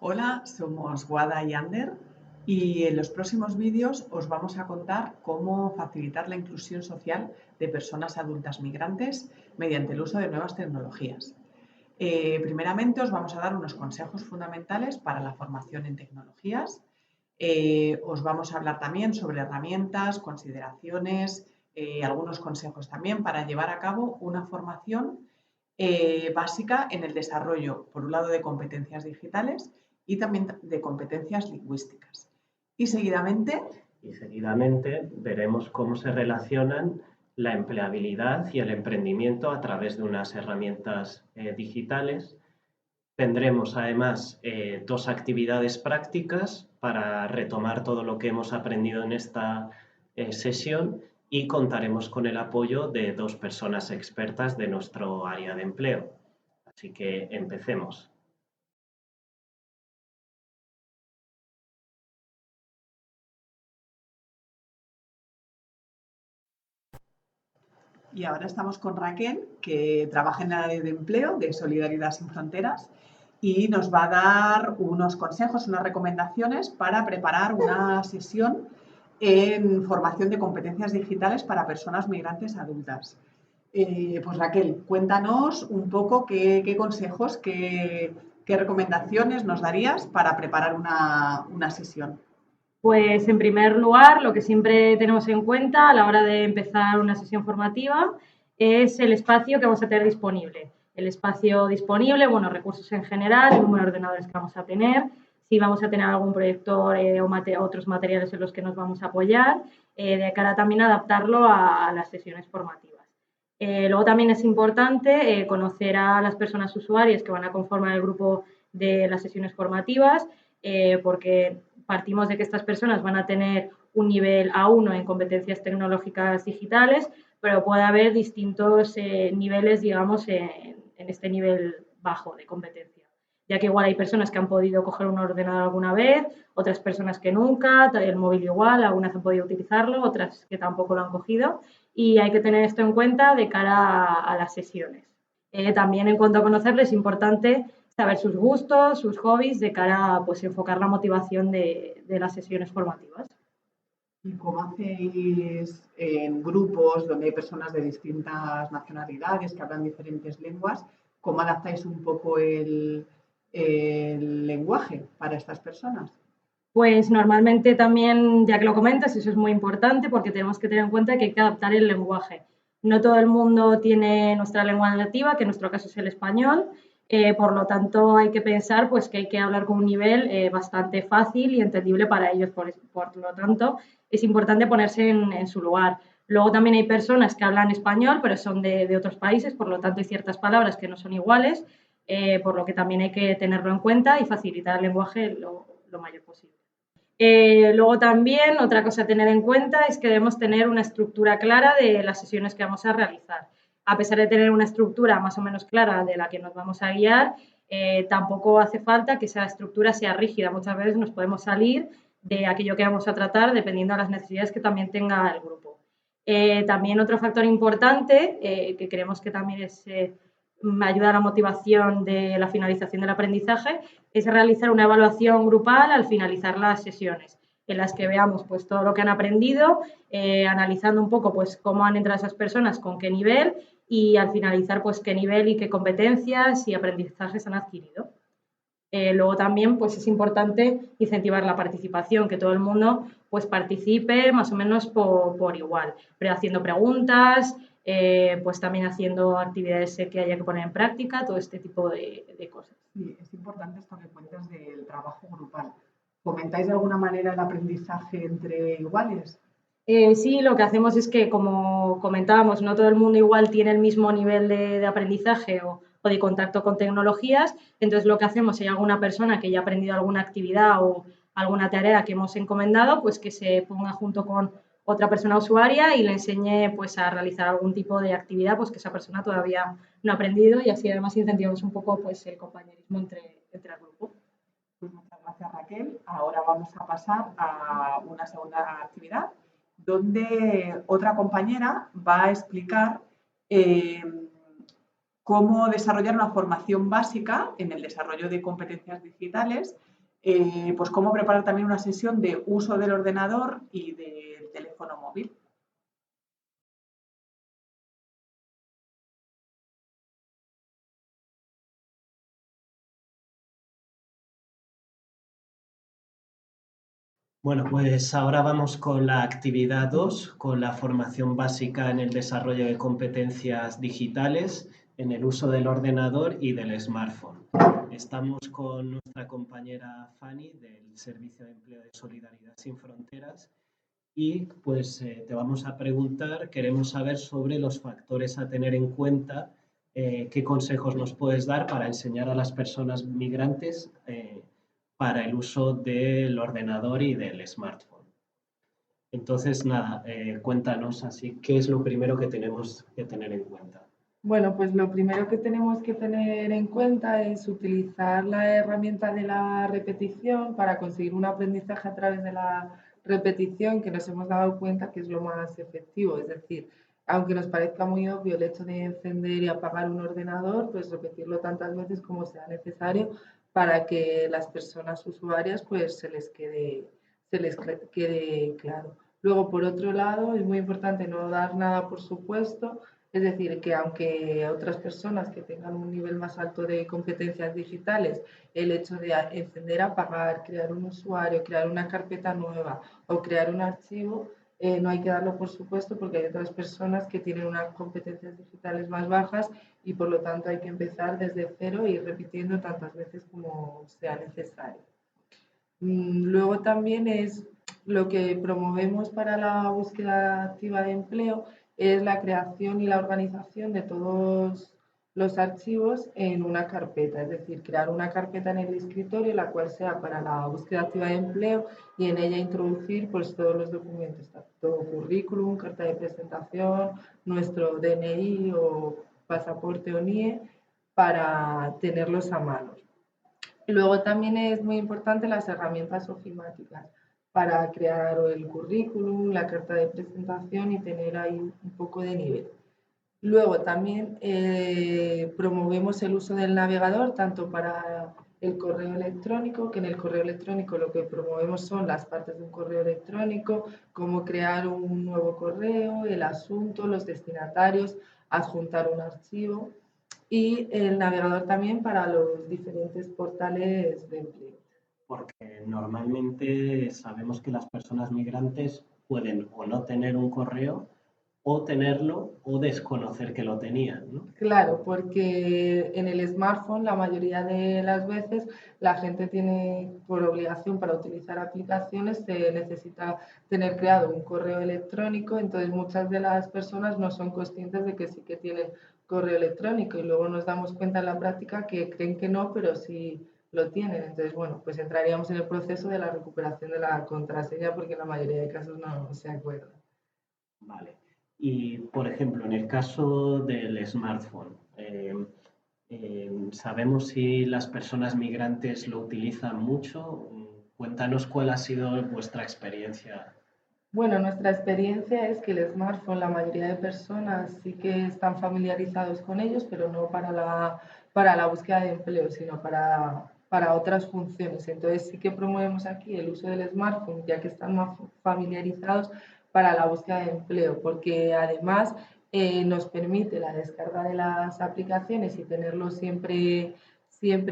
Hola, somos Guada y Ander y en los próximos vídeos os vamos a contar cómo facilitar la inclusión social de personas adultas migrantes mediante el uso de nuevas tecnologías. Primeramente os vamos a dar unos consejos fundamentales para la formación en tecnologías. Os vamos a hablar también sobre herramientas, consideraciones, algunos consejos también para llevar a cabo una formación básica en el desarrollo, por un lado, de competencias digitales y también de competencias lingüísticas. Y seguidamente veremos cómo se relacionan la empleabilidad y el emprendimiento a través de unas herramientas digitales. Tendremos además dos actividades prácticas para retomar todo lo que hemos aprendido en esta sesión y contaremos con el apoyo de dos personas expertas de nuestro área de empleo. Así que empecemos. Y ahora estamos con Raquel, que trabaja en la área de empleo de Solidaridad Sin Fronteras y nos va a dar unos consejos, unas recomendaciones para preparar una sesión en formación de competencias digitales para personas migrantes adultas. Pues Raquel, cuéntanos un poco qué consejos, qué recomendaciones nos darías para preparar una sesión. Pues en primer lugar, lo que siempre tenemos en cuenta a la hora de empezar una sesión formativa es el espacio que vamos a tener disponible. El espacio disponible, bueno, recursos en general, el número de ordenadores que vamos a tener, si vamos a tener algún proyector o otros materiales en los que nos vamos a apoyar, de cara también a adaptarlo a las sesiones formativas. Luego también es importante conocer a las personas usuarias que van a conformar el grupo de las sesiones formativas, porque partimos de que estas personas van a tener un nivel A1 en competencias tecnológicas digitales, pero puede haber distintos niveles, digamos, en este nivel bajo de competencia. Ya que igual hay personas que han podido coger un ordenador alguna vez, otras personas que nunca, el móvil igual, algunas han podido utilizarlo, otras que tampoco lo han cogido, y hay que tener esto en cuenta de cara a las sesiones. También en cuanto a conocerles es importante saber sus gustos, sus hobbies, de cara a pues, enfocar la motivación de las sesiones formativas. ¿Y cómo hacéis en grupos donde hay personas de distintas nacionalidades que hablan diferentes lenguas? ¿Cómo adaptáis un poco el lenguaje para estas personas? Pues normalmente también, ya que lo comentas, eso es muy importante porque tenemos que tener en cuenta que hay que adaptar el lenguaje. No todo el mundo tiene nuestra lengua nativa, que en nuestro caso es el español, por lo tanto hay que pensar pues, que hay que hablar con un nivel bastante fácil y entendible para ellos. Por lo tanto, es importante ponerse en su lugar. Luego también hay personas que hablan español, pero son de otros países, por lo tanto hay ciertas palabras que no son iguales, por lo que también hay que tenerlo en cuenta y facilitar el lenguaje lo mayor posible. Luego también otra cosa a tener en cuenta es que debemos tener una estructura clara de las sesiones que vamos a realizar. A pesar de tener una estructura más o menos clara de la que nos vamos a guiar, tampoco hace falta que esa estructura sea rígida. Muchas veces nos podemos salir de aquello que vamos a tratar dependiendo de las necesidades que también tenga el grupo. También otro factor importante que creemos que también es ayuda a la motivación de la finalización del aprendizaje, es realizar una evaluación grupal al finalizar las sesiones, en las que veamos pues, todo lo que han aprendido, analizando un poco pues, cómo han entrado esas personas, con qué nivel y al finalizar pues, qué nivel y qué competencias y aprendizajes han adquirido. Luego también pues, es importante incentivar la participación, que todo el mundo pues, participe más o menos por igual, pero haciendo preguntas, pues también haciendo actividades que haya que poner en práctica, todo este tipo de cosas. Sí, es importante esto que cuentas del trabajo grupal. ¿Fomentáis de alguna manera el aprendizaje entre iguales? Sí, lo que hacemos es que, como comentábamos, no todo el mundo igual tiene el mismo nivel de aprendizaje o de contacto con tecnologías, entonces lo que hacemos, si hay alguna persona que ya ha aprendido alguna actividad o alguna tarea que hemos encomendado, pues que se ponga junto con otra persona usuaria y le enseñe pues, a realizar algún tipo de actividad pues, que esa persona todavía no ha aprendido y así además incentivamos un poco pues, el compañerismo entre el grupo. Pues muchas gracias, Raquel. Ahora vamos a pasar a una segunda actividad donde otra compañera va a explicar cómo desarrollar una formación básica en el desarrollo de competencias digitales, pues cómo preparar también una sesión de uso del ordenador y del teléfono móvil. Bueno, pues ahora vamos con la actividad 2, con la formación básica en el desarrollo de competencias digitales, en el uso del ordenador y del smartphone. Estamos con nuestra compañera Fanny del Servicio de Empleo de Solidaridad Sin Fronteras y pues te vamos a preguntar, queremos saber sobre los factores a tener en cuenta, qué consejos nos puedes dar para enseñar a las personas migrantes para el uso del ordenador y del smartphone. Entonces, nada, cuéntanos así, ¿qué es lo primero que tenemos que tener en cuenta? Bueno, pues lo primero que tenemos que tener en cuenta es utilizar la herramienta de la repetición para conseguir un aprendizaje a través de la repetición, que nos hemos dado cuenta que es lo más efectivo. Es decir, aunque nos parezca muy obvio el hecho de encender y apagar un ordenador, pues repetirlo tantas veces como sea necesario para que las personas usuarias pues se les quede claro. Luego, por otro lado, es muy importante no dar nada por supuesto. Es decir, que aunque otras personas que tengan un nivel más alto de competencias digitales, el hecho de encender, apagar, crear un usuario, crear una carpeta nueva o crear un archivo, no hay que darlo por supuesto porque hay otras personas que tienen unas competencias digitales más bajas y por lo tanto hay que empezar desde cero y ir repitiendo tantas veces como sea necesario. Luego también es lo que promovemos para la búsqueda activa de empleo es la creación y la organización de todos los archivos en una carpeta, es decir, crear una carpeta en el escritorio la cual sea para la búsqueda activa de empleo y en ella introducir pues todos los documentos, tanto currículum, carta de presentación, nuestro DNI o pasaporte o NIE para tenerlos a mano. Luego también es muy importante las herramientas ofimáticas para crear el currículum, la carta de presentación y tener ahí un poco de nivel. Luego también promovemos el uso del navegador tanto para el correo electrónico, que en el correo electrónico lo que promovemos son las partes de un correo electrónico, cómo crear un nuevo correo, el asunto, los destinatarios, adjuntar un archivo y el navegador también para los diferentes portales de empleo. Porque normalmente sabemos que las personas migrantes pueden o no tener un correo o tenerlo o desconocer que lo tenían, ¿no? Claro, porque en el smartphone la mayoría de las veces la gente tiene por obligación para utilizar aplicaciones se necesita tener creado un correo electrónico, entonces muchas de las personas no son conscientes de que sí que tienen correo electrónico y luego nos damos cuenta en la práctica que creen que no, pero sí lo tienen. Entonces, bueno, pues entraríamos en el proceso de la recuperación de la contraseña porque en la mayoría de casos no se acuerdan. Vale. Y, por ejemplo, en el caso del smartphone, ¿sabemos si las personas migrantes lo utilizan mucho? Cuéntanos cuál ha sido vuestra experiencia. Bueno, nuestra experiencia es que el smartphone, la mayoría de personas sí que están familiarizados con ellos, pero no para la búsqueda de empleo, sino para otras funciones. Entonces sí que promovemos aquí el uso del smartphone, ya que están más familiarizados para la búsqueda de empleo, porque además nos permite la descarga de las aplicaciones y tenerlo siempre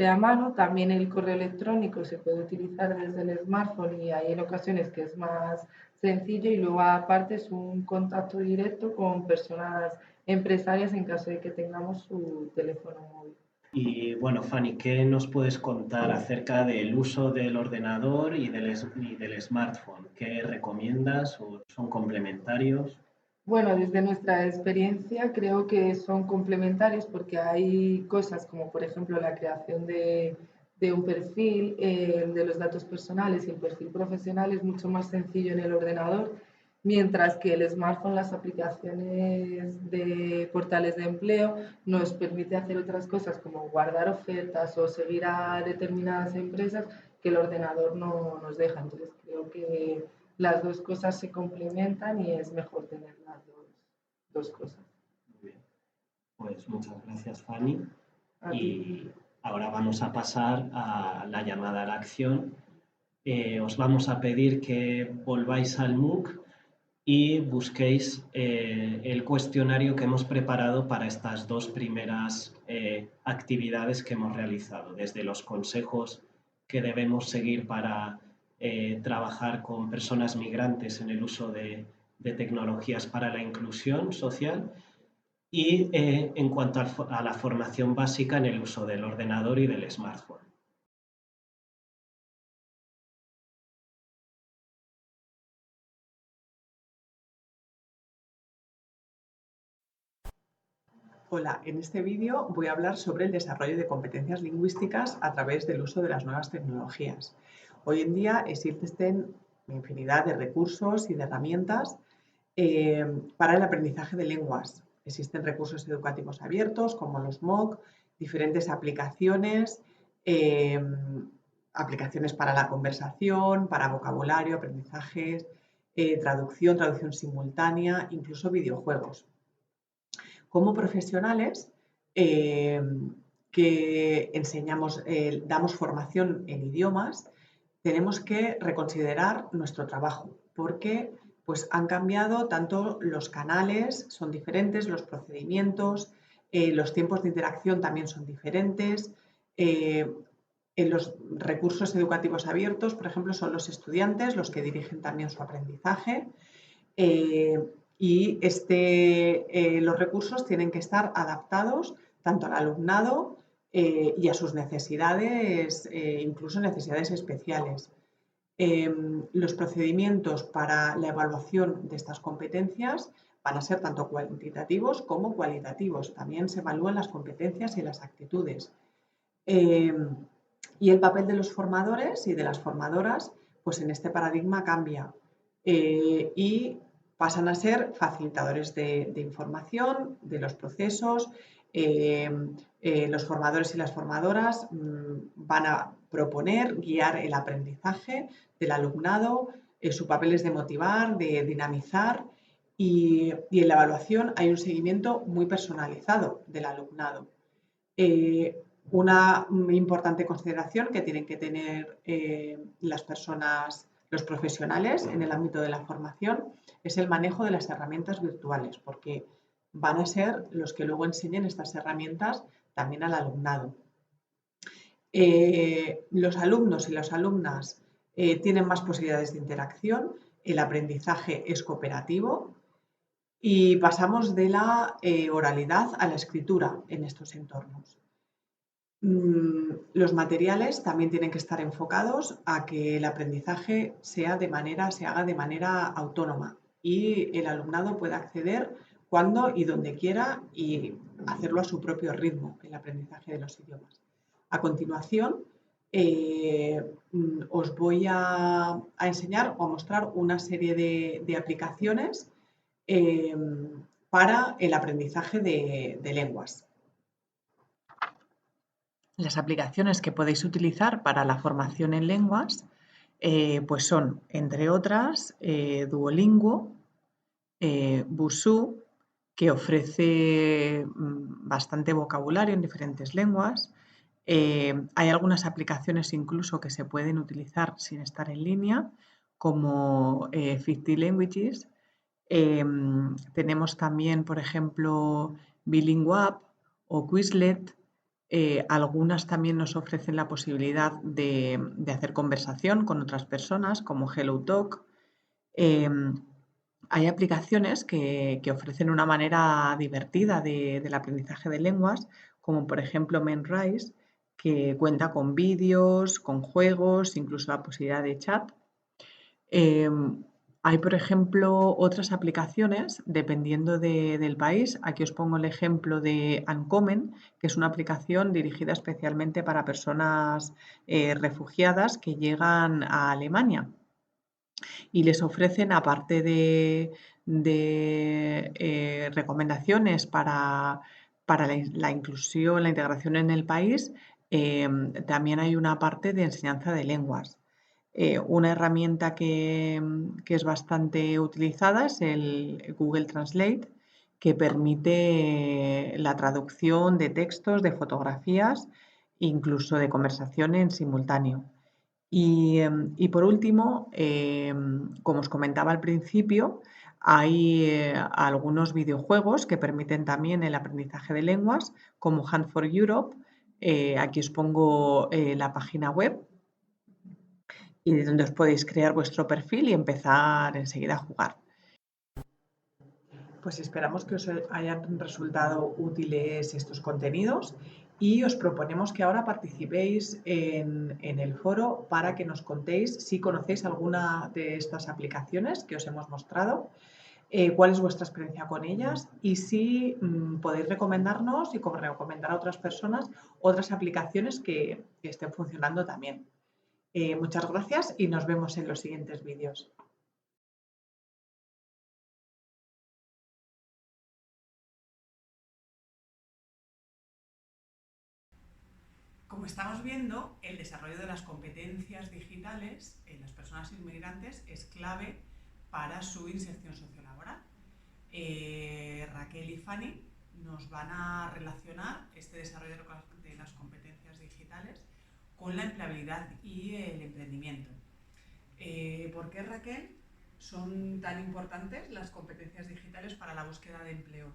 a mano. También el correo electrónico se puede utilizar desde el smartphone y hay en ocasiones que es más sencillo y luego aparte es un contacto directo con personas empresarias en caso de que tengamos su teléfono móvil. Y bueno, Fanny, ¿qué nos puedes contar acerca del uso del ordenador y del smartphone? ¿Qué recomiendas o son complementarios? Bueno, desde nuestra experiencia creo que son complementarios porque hay cosas como por ejemplo la creación de un perfil, de los datos personales y el perfil profesional es mucho más sencillo en el ordenador, mientras que el smartphone, las aplicaciones de portales de empleo nos permite hacer otras cosas como guardar ofertas o seguir a determinadas empresas que el ordenador no nos deja. Entonces creo que las dos cosas se complementan y es mejor tener las dos cosas. Muy bien. Pues Pues muchas gracias, Fanny. A ti. Y ahora vamos a pasar a la llamada a la acción. Os vamos a pedir que volváis al MOOC y busquéis el cuestionario que hemos preparado para estas dos primeras actividades que hemos realizado, desde los consejos que debemos seguir para trabajar con personas migrantes en el uso de tecnologías para la inclusión social y en cuanto a la formación básica en el uso del ordenador y del smartphone. Hola, en este vídeo voy a hablar sobre el desarrollo de competencias lingüísticas a través del uso de las nuevas tecnologías. Hoy en día existen infinidad de recursos y de herramientas para el aprendizaje de lenguas. Existen recursos educativos abiertos como los MOOC, diferentes aplicaciones, aplicaciones para la conversación, para vocabulario, aprendizajes, traducción simultánea, incluso videojuegos. Como profesionales que enseñamos, damos formación en idiomas, tenemos que reconsiderar nuestro trabajo porque pues, han cambiado tanto los canales, son diferentes, los procedimientos, los tiempos de interacción también son diferentes. En los recursos educativos abiertos, por ejemplo, son los estudiantes los que dirigen también su aprendizaje. Y los recursos tienen que estar adaptados tanto al alumnado y a sus necesidades, incluso necesidades especiales. Los procedimientos para la evaluación de estas competencias van a ser tanto cuantitativos como cualitativos. También se evalúan las competencias y las actitudes. Y el papel de los formadores y de las formadoras, pues en este paradigma cambia. Y pasan a ser facilitadores de información, de los procesos. Los formadores y las formadoras van a proponer, guiar el aprendizaje del alumnado. Su papel es de motivar, de dinamizar y en la evaluación hay un seguimiento muy personalizado del alumnado. Una importante consideración que tienen que tener las personas, los profesionales en el ámbito de la formación es el manejo de las herramientas virtuales, porque van a ser los que luego enseñen estas herramientas también al alumnado. Los alumnos y las alumnas tienen más posibilidades de interacción, el aprendizaje es cooperativo y pasamos de la oralidad a la escritura en estos entornos. Los materiales también tienen que estar enfocados a que el aprendizaje se haga de manera autónoma y el alumnado pueda acceder cuando y donde quiera y hacerlo a su propio ritmo, el aprendizaje de los idiomas. A continuación, os voy a enseñar o a mostrar una serie de aplicaciones para el aprendizaje de lenguas. Las aplicaciones que podéis utilizar para la formación en lenguas pues son, entre otras, Duolingo, Busuu, que ofrece bastante vocabulario en diferentes lenguas. Hay algunas aplicaciones incluso que se pueden utilizar sin estar en línea, como 50 Languages. Tenemos también, por ejemplo, Bilinguapp o Quizlet. Algunas también nos ofrecen la posibilidad de hacer conversación con otras personas, como HelloTalk. Hay aplicaciones que ofrecen una manera divertida del aprendizaje de lenguas, como por ejemplo Memrise, que cuenta con vídeos, con juegos, incluso la posibilidad de chat. Hay, por ejemplo, otras aplicaciones, dependiendo del país. Aquí os pongo el ejemplo de Uncommon, que es una aplicación dirigida especialmente para personas refugiadas que llegan a Alemania. Y les ofrecen, aparte de recomendaciones para la inclusión, la integración en el país, también hay una parte de enseñanza de lenguas. Una herramienta que es bastante utilizada es el Google Translate, que permite la traducción de textos, de fotografías, incluso de conversación en simultáneo. Y por último, como os comentaba al principio, hay algunos videojuegos que permiten también el aprendizaje de lenguas, como Hand for Europe. Aquí os pongo la página web y donde os podéis crear vuestro perfil y empezar enseguida a jugar. Pues esperamos que os hayan resultado útiles estos contenidos y os proponemos que ahora participéis en el foro para que nos contéis si conocéis alguna de estas aplicaciones que os hemos mostrado, cuál es vuestra experiencia con ellas y si podéis recomendarnos y recomendar a otras personas otras aplicaciones que estén funcionando también. Muchas gracias y nos vemos en los siguientes vídeos. Como estamos viendo, el desarrollo de las competencias digitales en las personas inmigrantes es clave para su inserción sociolaboral. Raquel y Fanny nos van a relacionar este desarrollo de las competencias digitales con la empleabilidad y el emprendimiento. ¿Por qué, Raquel, son tan importantes las competencias digitales para la búsqueda de empleo?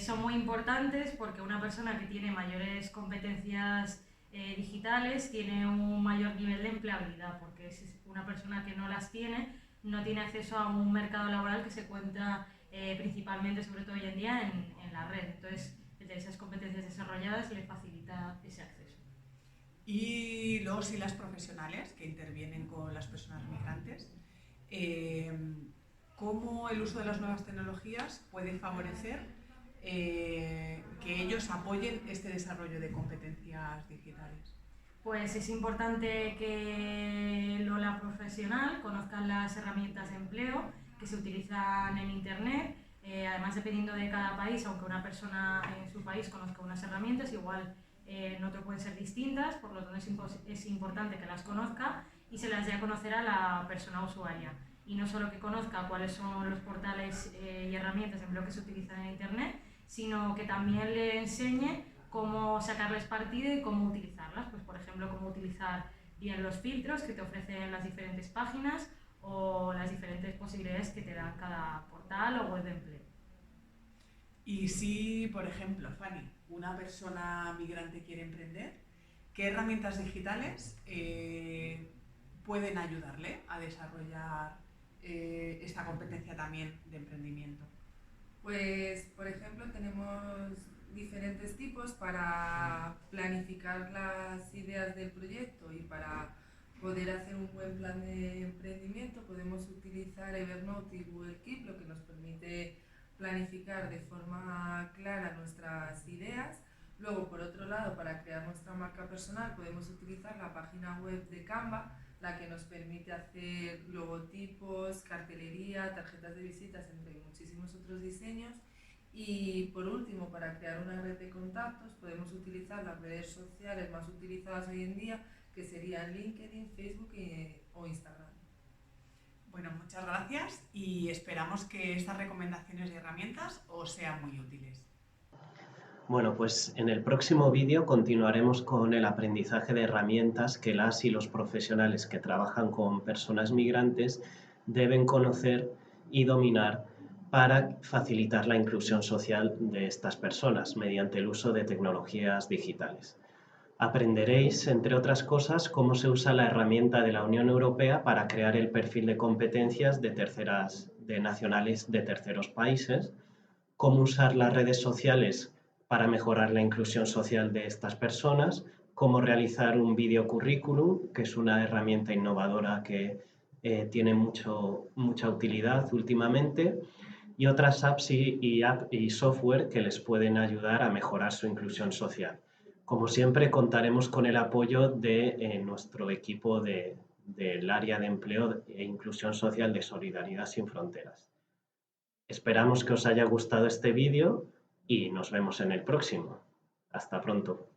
Son muy importantes porque una persona que tiene mayores competencias digitales tiene un mayor nivel de empleabilidad, porque si una persona que no las tiene no tiene acceso a un mercado laboral que se cuenta principalmente, sobre todo hoy en día, en la red. Entonces, esas competencias desarrolladas le facilita ese acceso. Y los y las profesionales que intervienen con las personas migrantes, ¿cómo el uso de las nuevas tecnologías puede favorecer que ellos apoyen este desarrollo de competencias digitales? Pues es importante que la profesional conozcan las herramientas de empleo que se utilizan en Internet. Además, dependiendo de cada país, aunque una persona en su país conozca unas herramientas, igual en otro pueden ser distintas, por lo tanto es importante que las conozca y se las dé a conocer a la persona usuaria. Y no solo que conozca cuáles son los portales y herramientas de empleo que se utilizan en Internet, sino que también le enseñe cómo sacarles partido y cómo utilizarlas. Pues, por ejemplo, cómo utilizar bien los filtros que te ofrecen las diferentes páginas o las diferentes posibilidades que te dan cada portal o web de empleo. Y si, por ejemplo, Fanny, una persona migrante quiere emprender, ¿qué herramientas digitales pueden ayudarle a desarrollar esta competencia también de emprendimiento? Pues, por ejemplo, tenemos diferentes tipos para planificar las ideas del proyecto y para poder hacer un buen plan de emprendimiento. Podemos utilizar Evernote y Google Keep, lo que nos permite planificar de forma clara nuestras ideas. Luego, por otro lado, para crear nuestra marca personal podemos utilizar la página web de Canva, la que nos permite hacer logotipos, cartelería, tarjetas de visitas, entre muchísimos otros diseños. Y por último, para crear una red de contactos podemos utilizar las redes sociales más utilizadas hoy en día, que serían LinkedIn, Facebook o Instagram. Bueno, muchas gracias y esperamos que estas recomendaciones y herramientas os sean muy útiles. Bueno, pues en el próximo vídeo continuaremos con el aprendizaje de herramientas que las y los profesionales que trabajan con personas migrantes deben conocer y dominar para facilitar la inclusión social de estas personas mediante el uso de tecnologías digitales. Aprenderéis, entre otras cosas, cómo se usa la herramienta de la Unión Europea para crear el perfil de competencias de nacionales de terceros países, cómo usar las redes sociales para mejorar la inclusión social de estas personas, cómo realizar un video currículum, que es una herramienta innovadora que tiene mucha utilidad últimamente, y otras apps y software que les pueden ayudar a mejorar su inclusión social. Como siempre, contaremos con el apoyo de nuestro equipo del área de empleo e inclusión social de Solidaridad Sin Fronteras. Esperamos que os haya gustado este vídeo y nos vemos en el próximo. Hasta pronto.